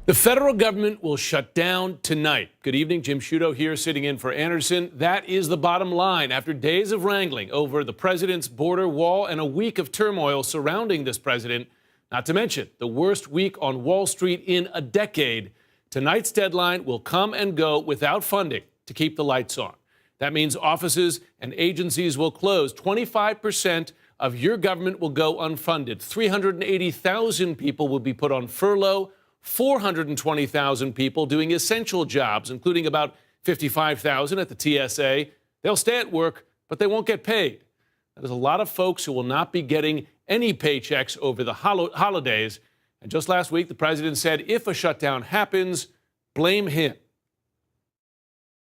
The federal government will shut down tonight. Good evening, Jim Sciutto here, sitting in for Anderson. That is the bottom line. After days of wrangling over the president's border wall and a week of turmoil surrounding this president, not to mention the worst week on Wall Street in a decade, tonight's deadline will come and go without funding to keep the lights on. That means offices and agencies will close. 25% of your government will go unfunded. 380,000 people will be put on furlough. 420,000 people doing essential jobs, including about 55,000 at the TSA. They'll stay at work, but they won't get paid. That is a lot of folks who will not be getting any paychecks over the holidays. And just last week, the president said if a shutdown happens, blame him.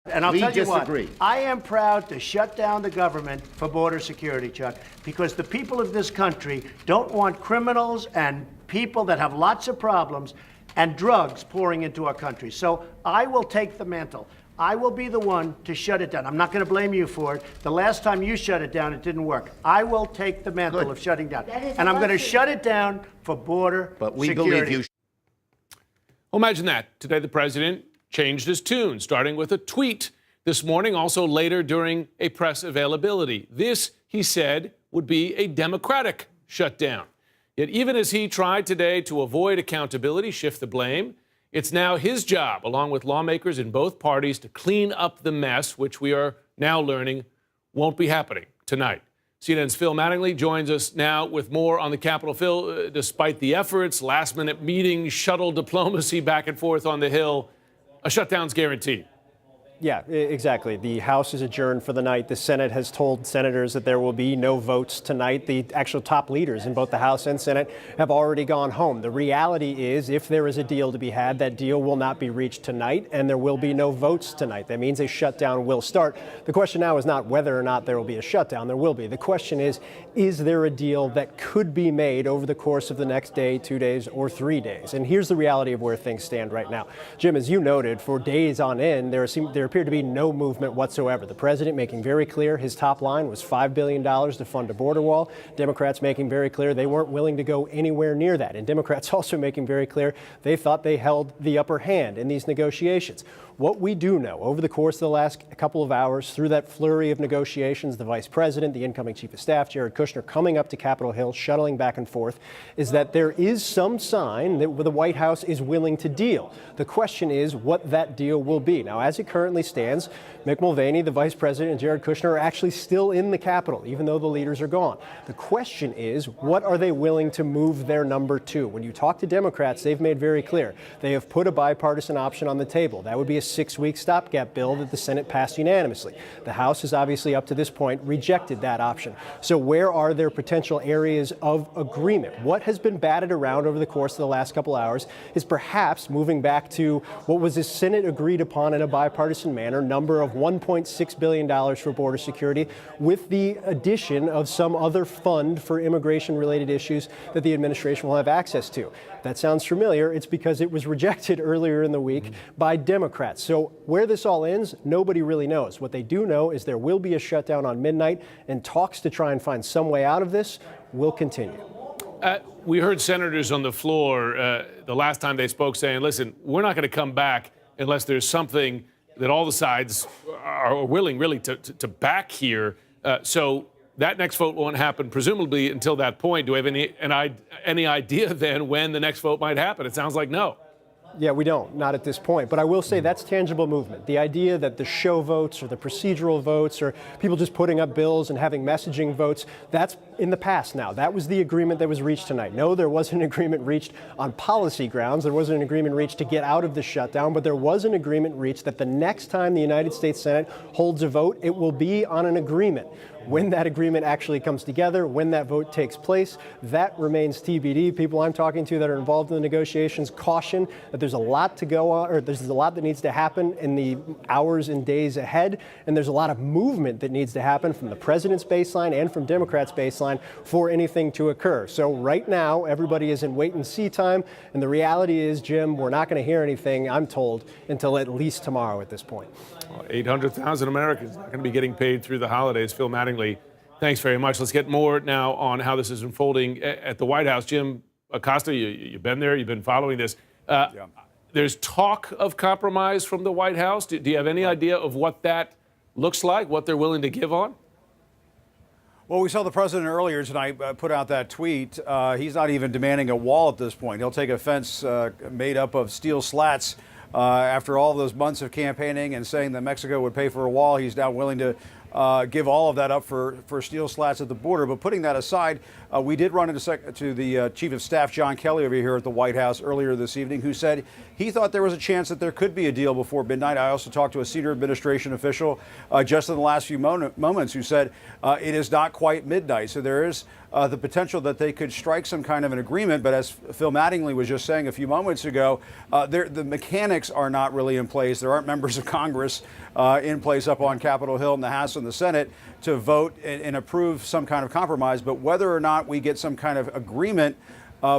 And I'll tell you what, I am proud to shut down the government for border security, Chuck, because the people of this country don't want criminals and people that have lots of problems and drugs pouring into our country. So I will take the mantle. I will be the one to shut it down. I'm not going to blame you for it. The last time you shut it down, it didn't work. I will take the mantle of shutting down. And I'm going to shut it down for border security. Believe you. Well, imagine that. Today, the president changed his tune, starting with a tweet this morning, also later during a press availability. This, he said, would be a Democratic shutdown. Yet even as he tried today to avoid accountability, shift the blame, it's now his job, along with lawmakers in both parties, to clean up the mess, which we are now learning won't be happening tonight. CNN's Phil Mattingly joins us now with more on the Capitol. Phil, despite the efforts, last-minute meetings, shuttle diplomacy back and forth on the Hill, a shutdown's guaranteed. Yeah, exactly. The House is adjourned for the night. The Senate has told senators that there will be no votes tonight. The actual top leaders in both the House and Senate have already gone home. The reality is, if there is a deal to be had, that deal will not be reached tonight, and there will be no votes tonight. That means a shutdown will start. The question now is not whether or not there will be a shutdown. There will be. The question is there a deal that could be made over the course of the next day, 2 days, or 3 days? And here's the reality of where things stand right now. Jim, as you noted, for days on end, there appeared to be no movement whatsoever. The president making very clear his top line was $5 billion to fund a border wall. Democrats making very clear they weren't willing to go anywhere near that. And Democrats also making very clear they thought they held the upper hand in these negotiations. What we do know over the course of the last couple of hours, through that flurry of negotiations, the vice president, the incoming chief of staff, Jared Kushner, coming up to Capitol Hill, shuttling back and forth, is that there is some sign that the White House is willing to deal. The question is what that deal will be. Now, as it currently stands, Mick Mulvaney, the vice president, and Jared Kushner are actually still in the Capitol, even though the leaders are gone. The question is, what are they willing to move their number to? When you talk to Democrats, they've made very clear. They have put a bipartisan option on the table. That would be a 6-week stopgap bill that the Senate passed unanimously. The House has obviously, up to this point, rejected that option. So where are there potential areas of agreement? What has been batted around over the course of the last couple hours is perhaps moving back to what was the Senate agreed upon in a bipartisan manner, number of $1.6 billion for border security, with the addition of some other fund for immigration-related issues that the administration will have access to. If that sounds familiar, it's because it was rejected earlier in the week by Democrats. So where this all ends, nobody really knows. What they do know is there will be a shutdown on midnight, and talks to try and find some way out of this will continue. We heard senators on the floor the last time they spoke saying, listen, we're not going to come back unless there's something that all the sides are willing really to back here. So that next vote won't happen, presumably, until that point. Do we have any idea then when the next vote might happen? It sounds like no. Yeah, we don't, not at this point. But I will say that's tangible movement. The idea that the show votes or the procedural votes or people just putting up bills and having messaging votes, that's in the past now. That was the agreement that was reached tonight. No, there wasn't an agreement reached on policy grounds. There wasn't an agreement reached to get out of the shutdown, but there was an agreement reached that the next time the United States Senate holds a vote, it will be on an agreement. When that agreement actually comes together, when that vote takes place, that remains TBD. People I'm talking to that are involved in the negotiations caution that there's a lot to go on, or there's a lot that needs to happen in the hours and days ahead, and there's a lot of movement that needs to happen from the president's baseline and from Democrats' baseline for anything to occur. So right now, everybody is in wait and see time, and the reality is, Jim, we're not going to hear anything, I'm told, until at least tomorrow at this point. 800,000 Americans not going to be getting paid through the holidays. Phil Mattingly, thanks very much. Let's get more now on how this is unfolding at the White House. Jim Acosta, you've been there, you've been following this. There's talk of compromise from the White House. Do you have any idea of what that looks like, what they're willing to give on? Well, we saw the president earlier tonight put out that tweet. He's not even demanding a wall at this point. He'll take a fence made up of steel slats. After all those months of campaigning and saying that Mexico would pay for a wall, he's now willing to give all of that up for steel slats at the border. But putting that aside, we did run into the Chief of Staff, John Kelly, over here at the White House earlier this evening, who said he thought there was a chance that there could be a deal before midnight. I also talked to a senior administration official just in the last few moments who said it is not quite midnight. So there is the potential that they could strike some kind of an agreement. But as Phil Mattingly was just saying a few moments ago, the mechanics are not really in place. There aren't members of Congress in place up on Capitol Hill in the House and the Senate to vote and approve some kind of compromise. But whether or not we get some kind of agreement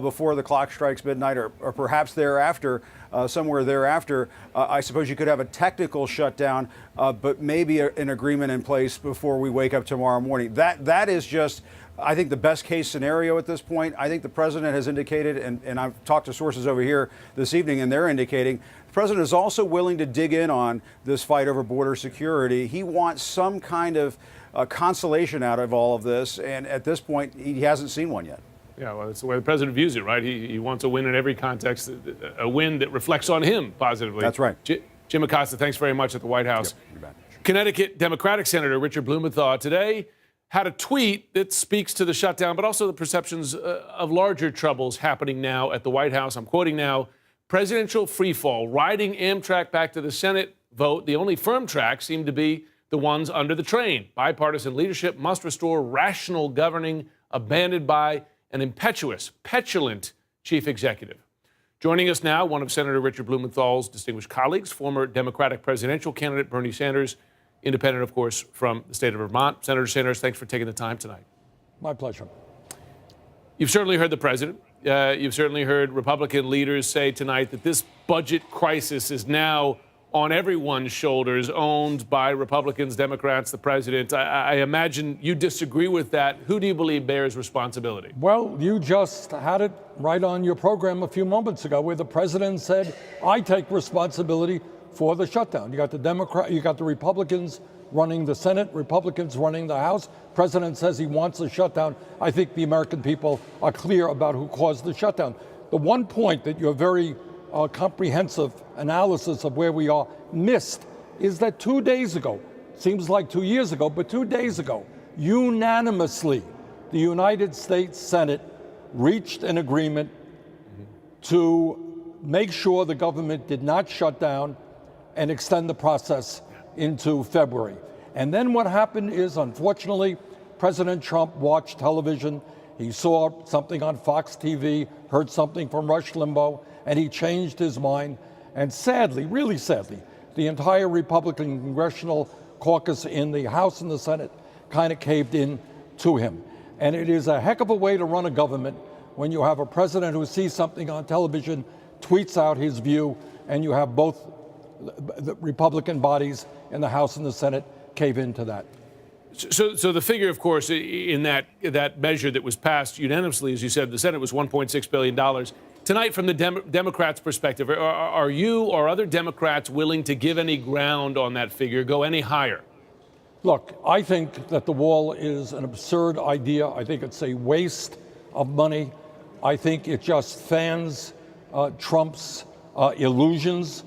before the clock strikes midnight or perhaps thereafter, somewhere thereafter, I suppose you could have a technical shutdown, but maybe an agreement in place before we wake up tomorrow morning. That is just, I think, the best case scenario at this point. I think the president has indicated, and I've talked to sources over here this evening, and they're indicating the president is also willing to dig in on this fight over border security. He wants some kind of consolation out of all of this, and at this point, he hasn't seen one yet. Yeah, well, that's the way the president views it, right? He wants a win in every context, a win that reflects on him positively. That's right. Jim Acosta, thanks very much at the White House. Yep, you bet. Connecticut Democratic Senator Richard Blumenthal today had a tweet that speaks to the shutdown, but also the perceptions of larger troubles happening now at the White House. I'm quoting now, presidential freefall, riding Amtrak back to the Senate vote. The only firm tracks seem to be the ones under the train. Bipartisan leadership must restore rational governing, abandoned by an impetuous, petulant chief executive. Joining us now, one of Senator Richard Blumenthal's distinguished colleagues, former Democratic presidential candidate Bernie Sanders, independent, of course, from the state of Vermont. Senator Sanders, thanks for taking the time tonight. My pleasure. You've certainly heard the president. You've certainly heard Republican leaders say tonight that this budget crisis is now on everyone's shoulders, owned by Republicans, Democrats, the president. I imagine you disagree with that. Who do you believe bears responsibility? Well, you just had it right on your program a few moments ago where the president said, I take responsibility for the shutdown. You got the Republicans running the Senate, Republicans running the House. President says he wants a shutdown. I think the American people are clear about who caused the shutdown. The one point that your very comprehensive analysis of where we are missed is that 2 days ago, seems like 2 years ago, but 2 days ago, unanimously, the United States Senate reached an agreement to make sure the government did not shut down and extend the process into February. And then what happened is, unfortunately, President Trump watched television. He saw something on Fox TV, heard something from Rush Limbaugh, and he changed his mind. And sadly, really sadly, the entire Republican congressional caucus in the House and the Senate kind of caved in to him. And it is a heck of a way to run a government when you have a president who sees something on television, tweets out his view, and you have both the Republican bodies in the House and the Senate cave into that. So the figure, of course, in that measure that was passed unanimously, as you said, the Senate was $1.6 billion. Tonight, from the Democrats' perspective, are you or other Democrats willing to give any ground on that figure, go any higher? Look, I think that the wall is an absurd idea. I think it's a waste of money. I think it just fans Trump's illusions.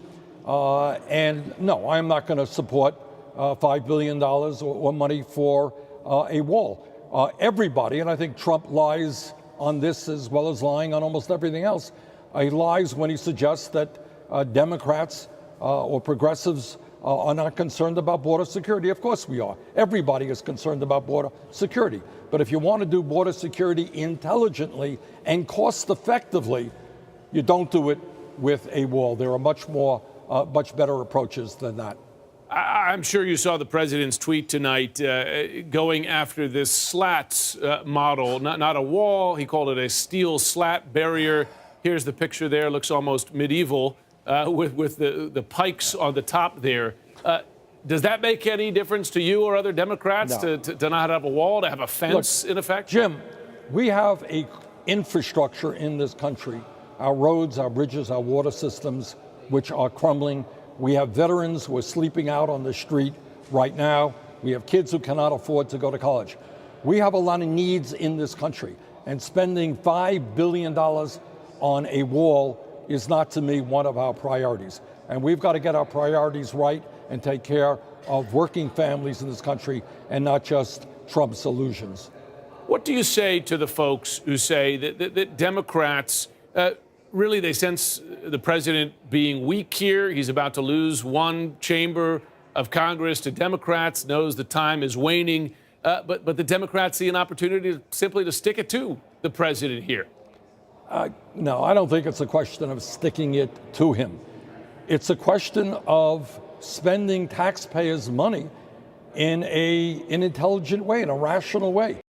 And no, I'm not going to support $5 billion or money for a wall. Everybody, and I think Trump lies on this as well as lying on almost everything else. He lies when he suggests that Democrats or progressives are not concerned about border security. Of course we are. Everybody is concerned about border security. But if you want to do border security intelligently and cost effectively, you don't do it with a wall. There are much better approaches than that. I'm sure you saw the president's tweet tonight going after this slats model, not a wall. He called it a steel slat barrier. Here's the picture there. Looks almost medieval with the pikes on the top there. Does that make any difference to you or other Democrats No. to not have a wall, to have a fence in effect? Jim, we have a infrastructure in this country, our roads, our bridges, our water systems, which are crumbling. We have veterans who are sleeping out on the street right now. We have kids who cannot afford to go to college. We have a lot of needs in this country, and spending $5 billion on a wall is not, to me, one of our priorities. And we've got to get our priorities right and take care of working families in this country and not just Trump's illusions. What do you say to the folks who say that Democrats, really they sense the president being weak here? He's about to lose one chamber of Congress to Democrats, knows the time is waning, but the Democrats see an opportunity simply to stick it to the president here. No, I don't think it's a question of sticking it to him. It's a question of spending taxpayers' money in an intelligent way, in a rational way.